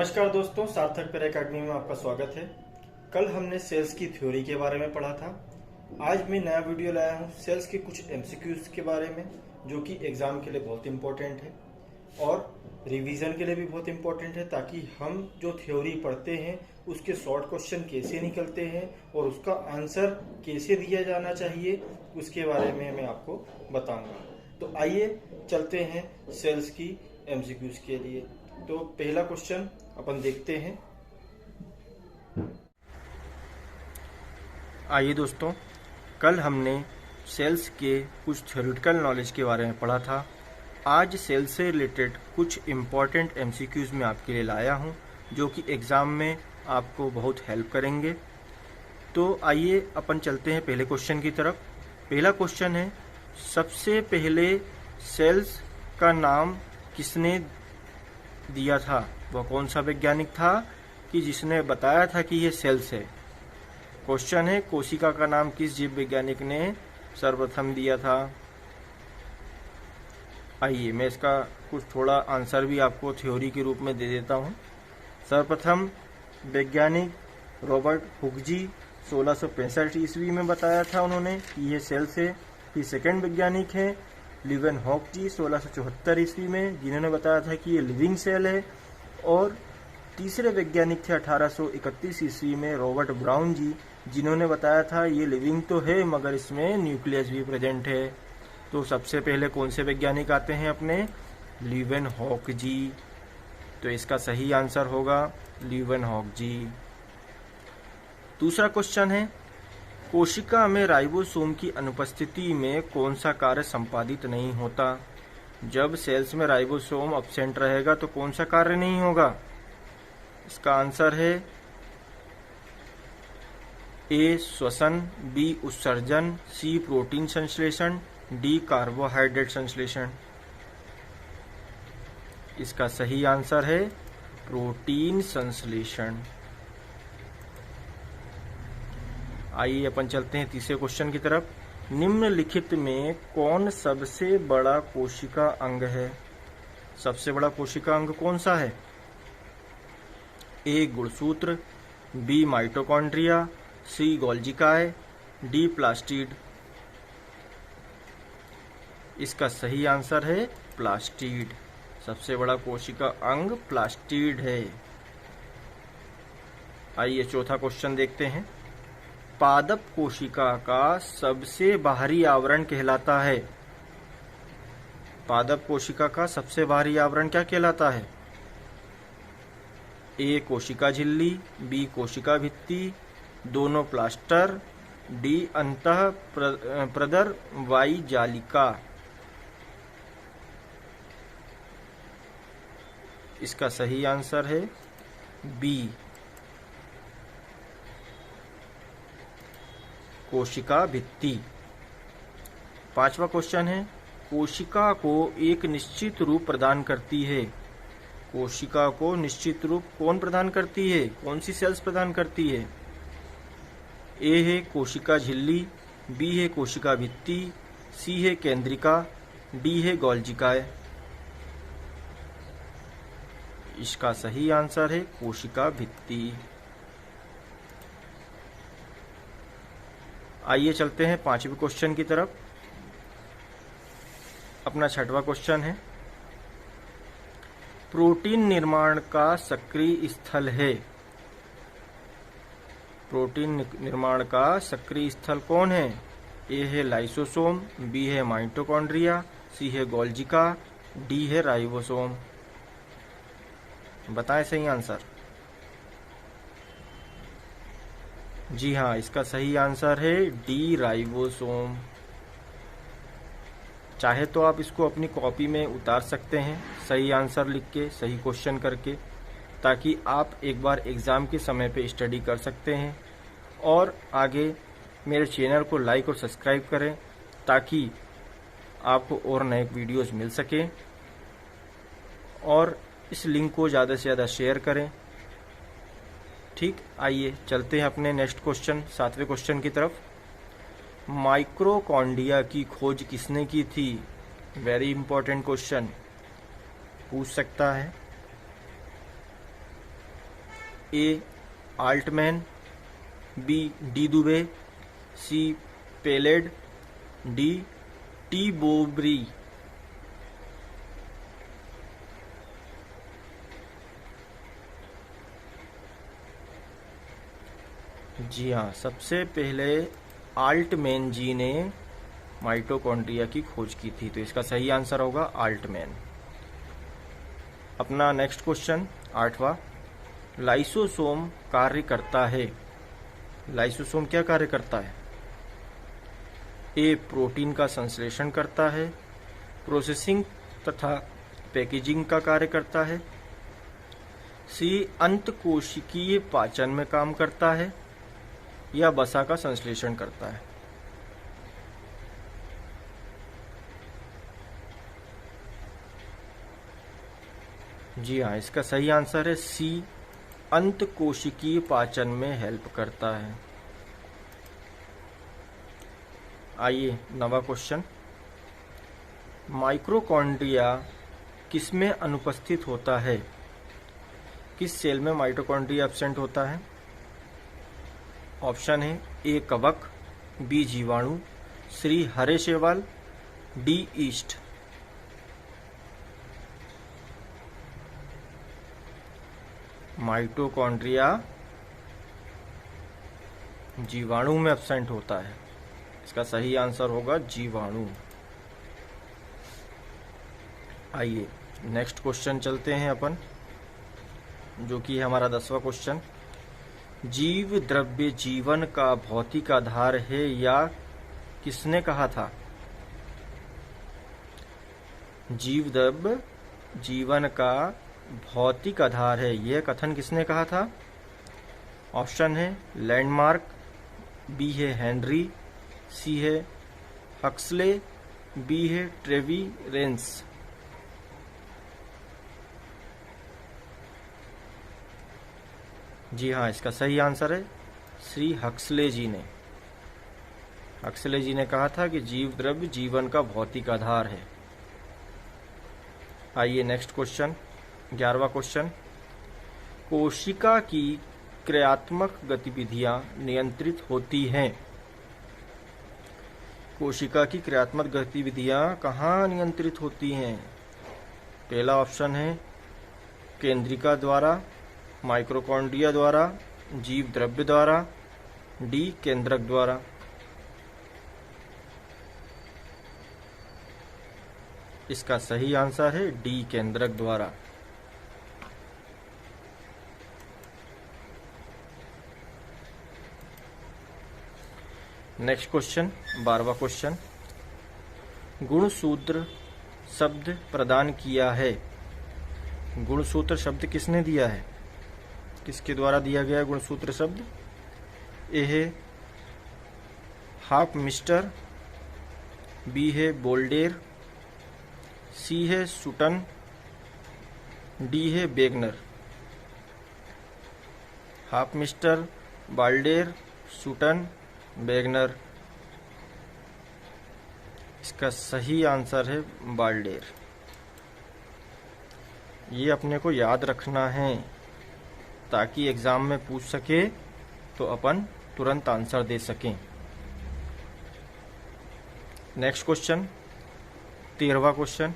नमस्कार दोस्तों, सार्थक पर एकेडमी में आपका स्वागत है। कल हमने सेल्स की थ्योरी के बारे में पढ़ा था। आज मैं नया वीडियो लाया हूँ सेल्स के कुछ एमसीक्यूज के बारे में, जो कि एग्जाम के लिए बहुत इंपॉर्टेंट है और रिवीजन के लिए भी बहुत इंपॉर्टेंट है, ताकि हम जो थ्योरी पढ़ते हैं उसके शॉर्ट क्वेश्चन कैसे निकलते हैं और उसका आंसर कैसे दिया जाना चाहिए उसके बारे में मैं आपको बताऊंगा। तो आइए चलते हैं सेल्स की एमसीक्यूज के लिए। तो पहला क्वेश्चन अपन देखते हैं। आइए दोस्तों, कल हमने सेल्स के कुछ थ्योरेटिकल नॉलेज के बारे में पढ़ा था। आज सेल्स से रिलेटेड कुछ इम्पॉर्टेंट एमसीक्यूज मैं आपके लिए लाया हूं, जो कि एग्ज़ाम में आपको बहुत हेल्प करेंगे। तो आइए अपन चलते हैं पहले क्वेश्चन की तरफ। पहला क्वेश्चन है, सबसे पहले सेल्स का नाम किसने दिया था? वह कौन सा वैज्ञानिक था कि जिसने बताया था कि ये सेल्स है? क्वेश्चन है, कोशिका का नाम किस जीव वैज्ञानिक ने सर्वप्रथम दिया था? आइए मैं इसका कुछ थोड़ा आंसर भी आपको थ्योरी के रूप में दे देता हूँ। सर्वप्रथम वैज्ञानिक रॉबर्ट हुक जी 1665 ईस्वी में बताया था उन्होंने कि यह सेल्स है। फिर सेकेंड वैज्ञानिक है लीवेनहॉक जी 1674 ईस्वी में, जिन्होंने बताया था कि ये लिविंग सेल है। और तीसरे वैज्ञानिक थे 1831 ईस्वी में रॉबर्ट ब्राउन जी, जिन्होंने बताया था ये लिविंग तो है मगर इसमें न्यूक्लियस भी प्रेजेंट है। तो सबसे पहले कौन से वैज्ञानिक आते हैं अपने? लीवेनहॉक जी। तो इसका सही आंसर होगा लीवेनहॉक जी। दूसरा क्वेश्चन है, कोशिका में राइबोसोम की अनुपस्थिति में कौन सा कार्य संपादित नहीं होता? जब सेल्स में राइबोसोम एब्सेंट रहेगा तो कौन सा कार्य नहीं होगा? इसका आंसर है ए श्वसन, बी उत्सर्जन, सी प्रोटीन संश्लेषण, डी कार्बोहाइड्रेट संश्लेषण। इसका सही आंसर है प्रोटीन संश्लेषण। आइए अपन चलते हैं तीसरे क्वेश्चन की तरफ। निम्नलिखित में कौन सबसे बड़ा कोशिका अंग है? सबसे बड़ा कोशिका अंग कौन सा है? ए गुणसूत्र, बी माइटोकॉन्ड्रिया, सी गोल्जिकाय, डी प्लास्टिड। इसका सही आंसर है प्लास्टिड। सबसे बड़ा कोशिका अंग प्लास्टिड है। आइए चौथा क्वेश्चन देखते हैं। पादप कोशिका का सबसे बाहरी आवरण कहलाता है? पादप कोशिका का सबसे बाहरी आवरण क्या कहलाता है? ए कोशिका झिल्ली, बी कोशिका भित्ति, दोनों प्लास्टर, डी अंतः प्रदर वाई जालिका। इसका सही आंसर है बी कोशिका भित्ति। पांचवा क्वेश्चन है, कोशिका को एक निश्चित रूप प्रदान करती है? कोशिका को निश्चित रूप कौन प्रदान करती है? कौन सी सेल्स प्रदान करती है? ए है कोशिका झिल्ली, बी है कोशिका भित्ति, सी है केंद्रिका, डी है गोल्जिकाय। इसका सही आंसर है कोशिका भित्ति। आइए चलते हैं पांचवें क्वेश्चन की तरफ। अपना छठवां क्वेश्चन है, प्रोटीन निर्माण का सक्रिय स्थल है? प्रोटीन निर्माण का सक्रिय स्थल कौन है? ए है लाइसोसोम, बी है माइटोकॉन्ड्रिया, सी है गोल्जिका, डी है राइबोसोम। बताएं सही आंसर। जी हाँ, इसका सही आंसर है डी राइबोसोम। चाहे तो आप इसको अपनी कॉपी में उतार सकते हैं सही आंसर लिख के, सही क्वेश्चन करके, ताकि आप एक बार एग्ज़ाम के समय पे स्टडी कर सकते हैं। और आगे मेरे चैनल को लाइक और सब्सक्राइब करें ताकि आपको और नए वीडियोस मिल सकें, और इस लिंक को ज़्यादा से ज़्यादा शेयर करें। ठीक, आइए चलते हैं अपने नेक्स्ट क्वेश्चन, सातवें क्वेश्चन की तरफ। माइक्रोकॉन्ड्रिया की खोज किसने की थी? वेरी इंपॉर्टेंट क्वेश्चन पूछ सकता है। ए आल्टमैन, बी डी दुबे, सी पेलेड, डी टी बोब्री। जी हाँ, सबसे पहले आल्टमैन जी ने माइटोकॉन्ड्रिया की खोज की थी, तो इसका सही आंसर होगा आल्टमैन। अपना नेक्स्ट क्वेश्चन 8वां, लाइसोसोम कार्य करता है। लाइसोसोम क्या कार्य करता है? ए प्रोटीन का संश्लेषण करता है, प्रोसेसिंग तथा पैकेजिंग का कार्य करता है, सी अंतकोशिकीय पाचन में काम करता है, या वसा का संश्लेषण करता है। जी हाँ, इसका सही आंसर है सी अंतकोशिकीय पाचन में हेल्प करता है। आइए नवा क्वेश्चन, माइटोकॉन्ड्रिया किसमें अनुपस्थित होता है? किस सेल में माइटोकॉन्ड्रिया एब्सेंट होता है? ऑप्शन है ए कवक, बी जीवाणु, सी हरे शैवाल, डी ईस्ट। माइटोकॉन्ड्रिया जीवाणु में एब्सेंट होता है, इसका सही आंसर होगा जीवाणु। आइए नेक्स्ट क्वेश्चन चलते हैं अपन, जो कि है हमारा 10वां क्वेश्चन, जीव द्रव्य जीवन का भौतिक आधार है या किसने कहा था? जीव द्रव्य जीवन का भौतिक आधार है, यह कथन किसने कहा था? ऑप्शन है लैंडमार्क, बी है हेनरी, सी है हक्सले, बी है ट्रेविरेंस। जी हाँ, इसका सही आंसर है श्री हक्सले जी ने। हक्सले जी ने कहा था कि जीव द्रव्य जीवन का भौतिक आधार है। आइए नेक्स्ट क्वेश्चन 11वां क्वेश्चन, कोशिका की क्रियात्मक गतिविधियां नियंत्रित होती हैं। कोशिका की क्रियात्मक गतिविधियां कहाँ नियंत्रित होती हैं? पहला ऑप्शन है केंद्रिका द्वारा, माइटोकॉन्ड्रिया द्वारा, जीव द्रव्य द्वारा, डी केंद्रक द्वारा। इसका सही आंसर है डी केंद्रक द्वारा। नेक्स्ट क्वेश्चन 12वां क्वेश्चन, गुणसूत्र शब्द प्रदान किया है। गुणसूत्र शब्द किसने दिया है? किसके द्वारा दिया गया है गुणसूत्र शब्द? ए है हाफ मिस्टर, बी है बोल्डेर, सी है सुटन, डी है बेगनर। हाफ मिस्टर, बाल्डेर, सुटन, बेगनर। इसका सही आंसर है बाल्डेर। ये अपने को याद रखना है ताकि एग्जाम में पूछ सके तो अपन तुरंत आंसर दे सकें। नेक्स्ट क्वेश्चन 13वां क्वेश्चन,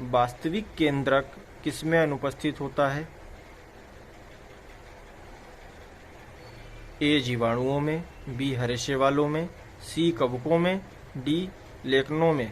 वास्तविक केंद्रक किसमें अनुपस्थित होता है? ए जीवाणुओं में, बी हरे शैवालों में, सी कवकों में, डी लेखनों में।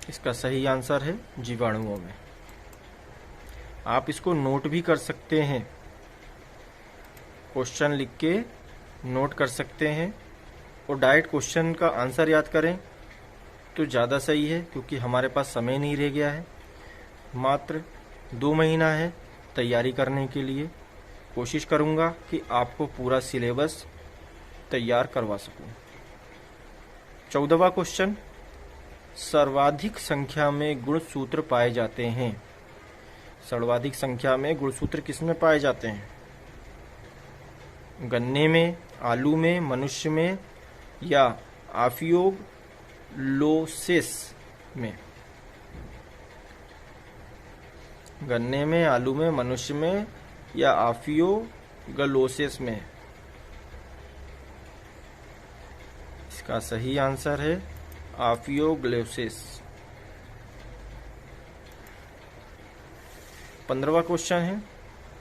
इसका सही आंसर है जीवाणुओं में। आप इसको नोट भी कर सकते हैं, क्वेश्चन लिख के नोट कर सकते हैं और डायरेक्ट क्वेश्चन का आंसर याद करें तो ज़्यादा सही है, क्योंकि हमारे पास समय नहीं रह गया है। मात्र 2 महीना है तैयारी करने के लिए। कोशिश करूंगा कि आपको पूरा सिलेबस तैयार करवा सकूं। 14वां क्वेश्चन, सर्वाधिक संख्या में गुणसूत्र पाए जाते हैं। सर्वाधिक संख्या में गुणसूत्र किसमें पाए जाते हैं? गन्ने में, आलू में, मनुष्य में, या आफियोग लोसेस में। गन्ने में, आलू में, मनुष्य में या आफियोग्लोसिस में? इसका सही आंसर है आफियोग्लोसिस। 15वां क्वेश्चन है,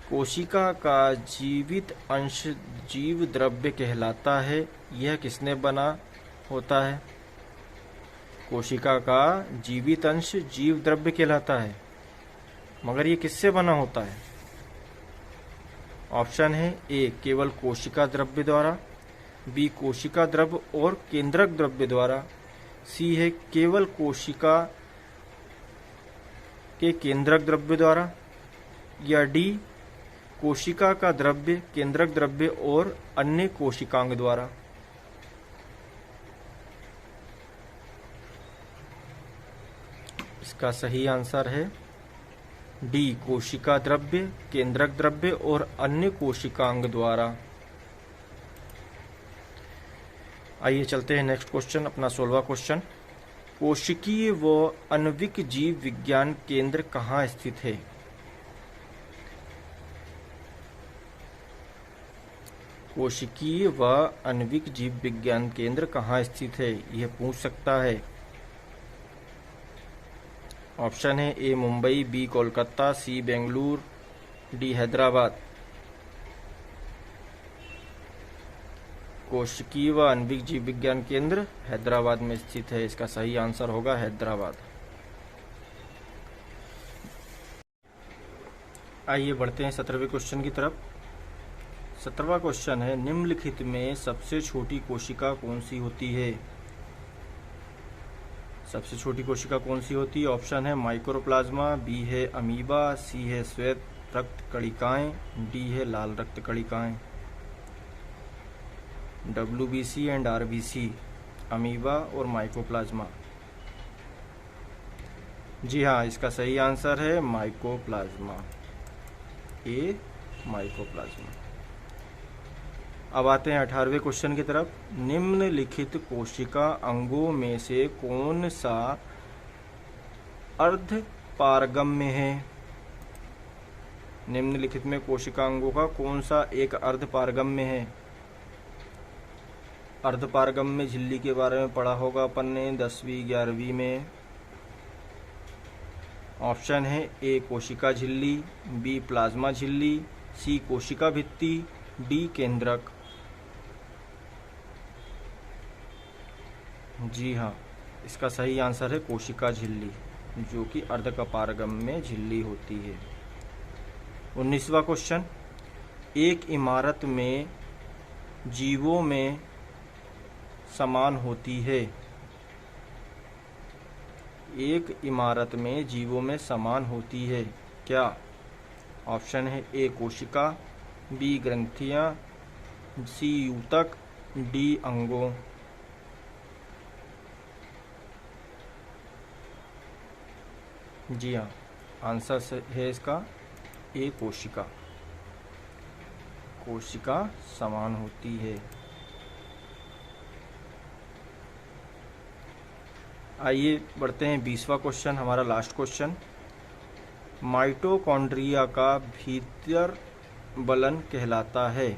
कोशिका का जीवित अंश जीव द्रव्य कहलाता है, यह किसने बना होता है? कोशिका का जीवित अंश जीव द्रव्य कहलाता है, मगर ये किससे बना होता है? ऑप्शन है ए केवल कोशिका द्रव्य द्वारा, बी कोशिका द्रव्य और केंद्रक द्रव्य द्वारा, सी है केवल कोशिका के केंद्रक द्रव्य द्वारा, या डी कोशिका का द्रव्य, केंद्रक द्रव्य और अन्य कोशिकांग द्वारा। इसका सही आंसर है डी कोशिका द्रव्य, केंद्रक द्रव्य और अन्य कोशिकांग द्वारा। आइए चलते हैं नेक्स्ट क्वेश्चन, अपना 16वां क्वेश्चन। कोशिकीय व आणविक जीव विज्ञान केंद्र कहाँ स्थित है? कोशिकीय व आणविक जीव विज्ञान केंद्र कहाँ स्थित है, यह पूछ सकता है। ऑप्शन है ए मुंबई, बी कोलकाता, सी बेंगलुरु, डी हैदराबाद। कोशिकीय व आणविक जीव विज्ञान केंद्र हैदराबाद में स्थित है। इसका सही आंसर होगा हैदराबाद। आइए बढ़ते हैं 17वें क्वेश्चन की तरफ। 17वां क्वेश्चन है, निम्नलिखित में सबसे छोटी कोशिका कौन सी होती है? सबसे छोटी कोशिका कौन सी होती है? ऑप्शन है माइक्रोप्लाज्मा, बी है अमीबा, सी है श्वेत रक्त कणिकाएं, डी है लाल रक्त कणिकाएं। WBC एंड RBC, अमीबा और माइकोप्लाज्मा। जी हाँ, इसका सही आंसर है माइकोप्लाज्मा, ए माइकोप्लाज्मा। अब आते हैं 18वें क्वेश्चन की तरफ। निम्नलिखित कोशिका अंगों में से कौन सा अर्ध पारगम्य है? निम्नलिखित में कोशिका अंगों का कौन सा एक अर्ध पारगम्य है? अर्ध पारगम्य झिल्ली के बारे में पढ़ा होगा अपन ने 10वीं 11वीं में। ऑप्शन है ए कोशिका झिल्ली, बी प्लाज्मा झिल्ली, सी कोशिका भित्ति, डी केंद्रक। जी हाँ, इसका सही आंसर है कोशिका झिल्ली, जो कि अर्धपारगम्य झिल्ली होती है। 19वां क्वेश्चन, एक इमारत में जीवों में समान होती है। एक इमारत में जीवों में समान होती है क्या? ऑप्शन है ए कोशिका, बी ग्रंथियां, सी ऊतक, डी अंगों। जी हाँ, आंसर है इसका ए कोशिका। कोशिका समान होती है। आइए बढ़ते हैं 20वां क्वेश्चन, हमारा लास्ट क्वेश्चन। माइटोकॉन्ड्रिया का भीतर बलन कहलाता है।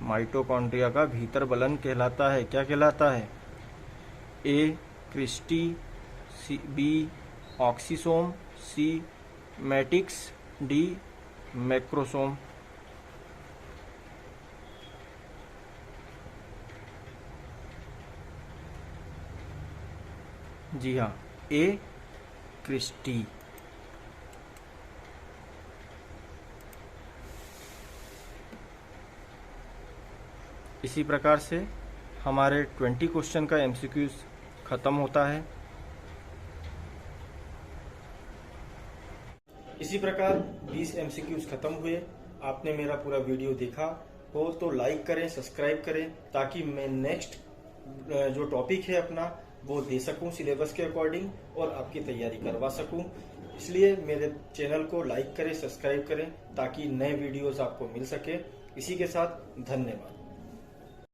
माइटोकॉन्ड्रिया का भीतर बलन कहलाता है, क्या कहलाता है? A cristae, B oxysome, C matrix, D macrosome. जी हाँ, ए क्रिस्टी। इसी प्रकार से हमारे 20 क्वेश्चन का MCQs खत्म होता है। इसी प्रकार 20 MCQs खत्म हुए। आपने मेरा पूरा वीडियो देखा हो तो लाइक करें, सब्सक्राइब करें, ताकि मैं नेक्स्ट जो टॉपिक है अपना वो दे सकूं सिलेबस के अकॉर्डिंग और आपकी तैयारी करवा सकूं। इसलिए मेरे चैनल को लाइक करें, सब्सक्राइब करें, ताकि नए वीडियोस आपको मिल सके। इसी के साथ धन्यवाद।